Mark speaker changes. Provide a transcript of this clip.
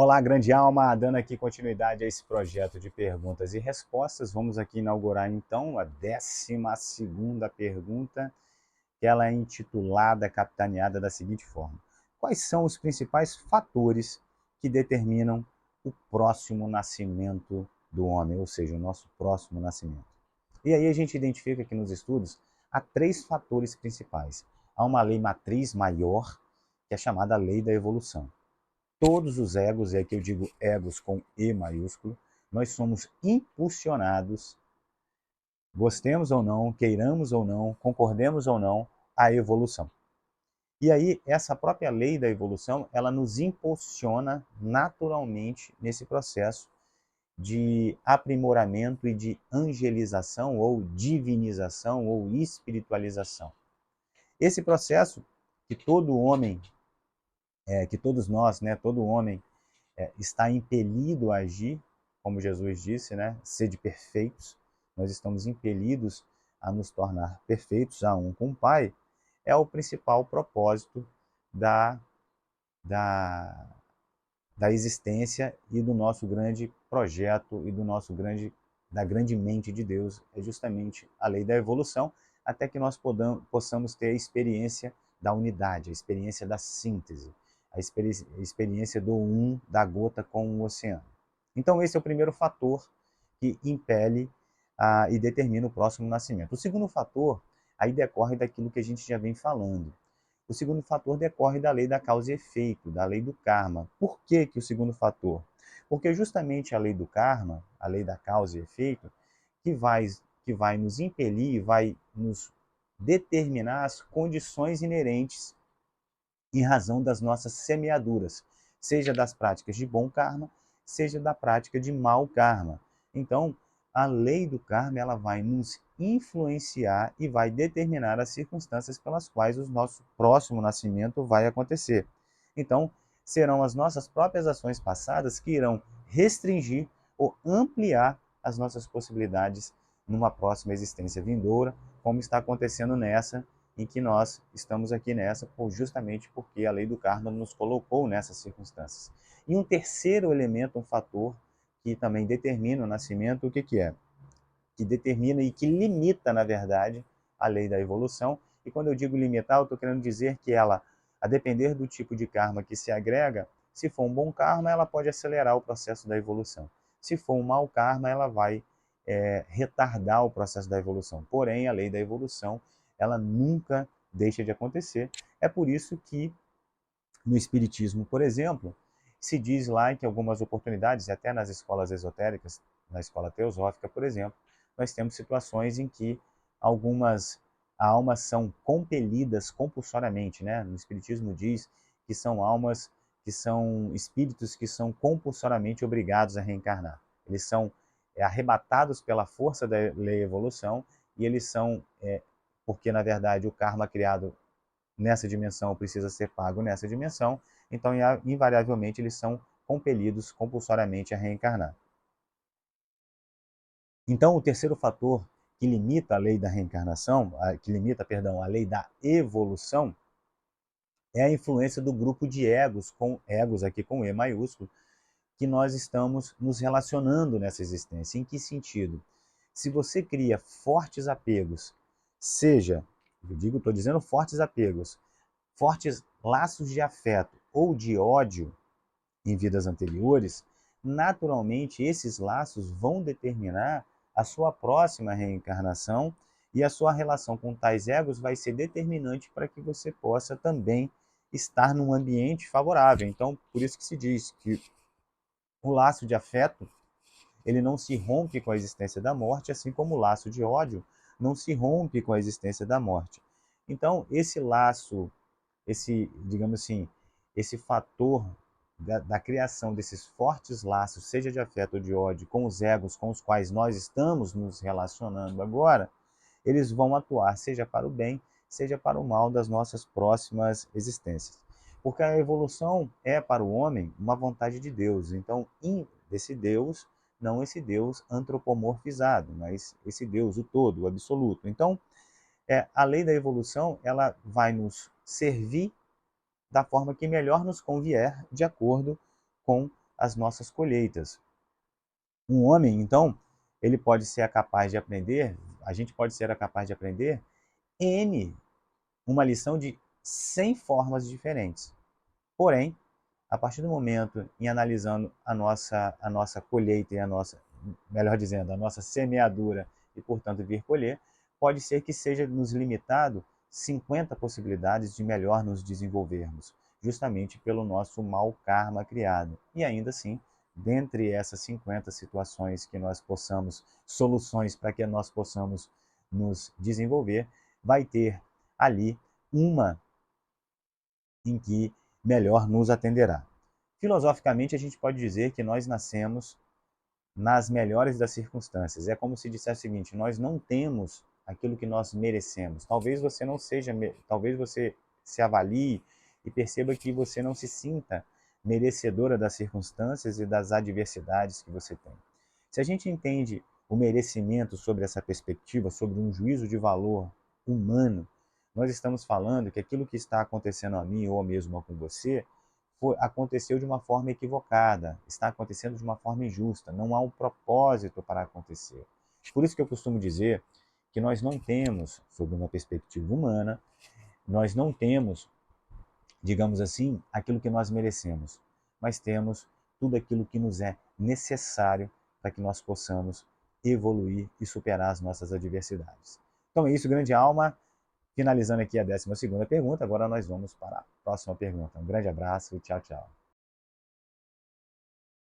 Speaker 1: Olá, grande alma, dando aqui continuidade a esse projeto de perguntas e respostas. Vamos aqui inaugurar então a 12ª pergunta, que ela é intitulada, capitaneada da seguinte forma: quais são os principais fatores que determinam o próximo nascimento do homem, ou seja, o nosso próximo nascimento? E aí a gente identifica aqui nos estudos há 3 fatores principais. Há uma lei matriz maior, que é chamada lei da evolução. Todos os egos, e aqui eu digo egos com E maiúsculo, nós somos impulsionados, gostemos ou não, queiramos ou não, concordemos ou não, à evolução. E aí, essa própria lei da evolução, ela nos impulsiona naturalmente nesse processo de aprimoramento e de angelização, ou divinização, ou espiritualização. Esse processo que todo homem, que todos nós, né, todo homem está impelido a agir, como Jesus disse, né? Sede perfeitos. Nós estamos impelidos a nos tornar perfeitos, a um com o Pai, é o principal propósito da, da, da existência e do nosso grande projeto e da grande mente de Deus, é justamente a lei da evolução, até que nós possamos ter a experiência da unidade, a experiência da síntese, a experiência do da gota com o oceano. Então esse é o primeiro fator que impele e determina o próximo nascimento. O segundo fator aí decorre daquilo que a gente já vem falando. O segundo fator decorre da lei da causa e efeito, da lei do karma. Por que, que o segundo fator? Porque justamente a lei do karma, a lei da causa e efeito, que vai nos impelir, vai nos determinar as condições inerentes em razão das nossas semeaduras, seja das práticas de bom karma, seja da prática de mau karma. Então, a lei do karma ela vai nos influenciar e vai determinar as circunstâncias pelas quais o nosso próximo nascimento vai acontecer. Então, serão as nossas próprias ações passadas que irão restringir ou ampliar as nossas possibilidades numa próxima existência vindoura, como está acontecendo nessa em que nós estamos aqui nessa, justamente porque a lei do karma nos colocou nessas circunstâncias. E um terceiro elemento, um fator que também determina o nascimento, o que, que é? Que determina e que limita, na verdade, a lei da evolução. E quando eu digo limitar, eu estou querendo dizer que ela, a depender do tipo de karma que se agrega, se for um bom karma, ela pode acelerar o processo da evolução. Se for um mau karma, ela vai retardar o processo da evolução. Porém, a lei da evolução, ela nunca deixa de acontecer. É por isso que no Espiritismo, por exemplo, se diz lá que em algumas oportunidades, e até nas escolas esotéricas, na escola teosófica, por exemplo, nós temos situações em que algumas almas são compelidas compulsoriamente, né? No Espiritismo diz que são almas, que são espíritos que são compulsoriamente obrigados a reencarnar. Eles são arrebatados pela força da lei da evolução e eles são, porque na verdade o karma criado nessa dimensão precisa ser pago nessa dimensão, então invariavelmente eles são compelidos compulsoriamente a reencarnar. Então o terceiro fator que limita a lei da reencarnação, que limita, perdão, a lei da evolução, é a influência do grupo de egos, com egos aqui com E maiúsculo, que nós estamos nos relacionando nessa existência. Em que sentido? Se você cria fortes apegos, seja, estou dizendo fortes apegos, fortes laços de afeto ou de ódio em vidas anteriores, naturalmente esses laços vão determinar a sua próxima reencarnação e a sua relação com tais egos vai ser determinante para que você possa também estar num ambiente favorável. Então, por isso que se diz que o laço de afeto, ele não se rompe com a existência da morte, assim como o laço de ódio não se rompe com a existência da morte. Então, esse laço, digamos assim, esse fator da criação desses fortes laços, seja de afeto ou de ódio, com os egos com os quais nós estamos nos relacionando agora, eles vão atuar seja para o bem, seja para o mal das nossas próximas existências. Porque a evolução é para o homem uma vontade de Deus. Então, desse Deus, não esse Deus antropomorfizado, mas esse Deus, o todo, o absoluto. Então, a lei da evolução ela vai nos servir da forma que melhor nos convier, de acordo com as nossas colheitas. Um homem, então, ele pode ser capaz de aprender, a gente pode ser capaz de aprender uma lição de 100 formas diferentes. Porém, a partir do momento em analisando a nossa colheita e melhor dizendo, a nossa semeadura e, portanto, vir colher, pode ser que seja nos limitado 50 possibilidades de melhor nos desenvolvermos, justamente pelo nosso mau karma criado. E ainda assim, dentre essas 50 situações que nós possamos, soluções para que nós possamos nos desenvolver, vai ter ali uma em que melhor nos atenderá. Filosoficamente, a gente pode dizer que nós nascemos nas melhores das circunstâncias. É como se dissesse o seguinte: nós não temos aquilo que nós merecemos. Talvez você não seja, talvez você se avalie e perceba que você não se sinta merecedora das circunstâncias e das adversidades que você tem. Se a gente entende o merecimento sobre essa perspectiva, sobre um juízo de valor humano, nós estamos falando que aquilo que está acontecendo a mim ou mesmo com você aconteceu de uma forma equivocada, está acontecendo de uma forma injusta, não há um propósito para acontecer. Por isso que eu costumo dizer que nós não temos, sob uma perspectiva humana, nós não temos, digamos assim, aquilo que nós merecemos, mas temos tudo aquilo que nos é necessário para que nós possamos evoluir e superar as nossas adversidades. Então é isso, grande alma. Finalizando aqui a 12ª pergunta, agora nós vamos para a próxima pergunta. Um grande abraço e tchau, tchau.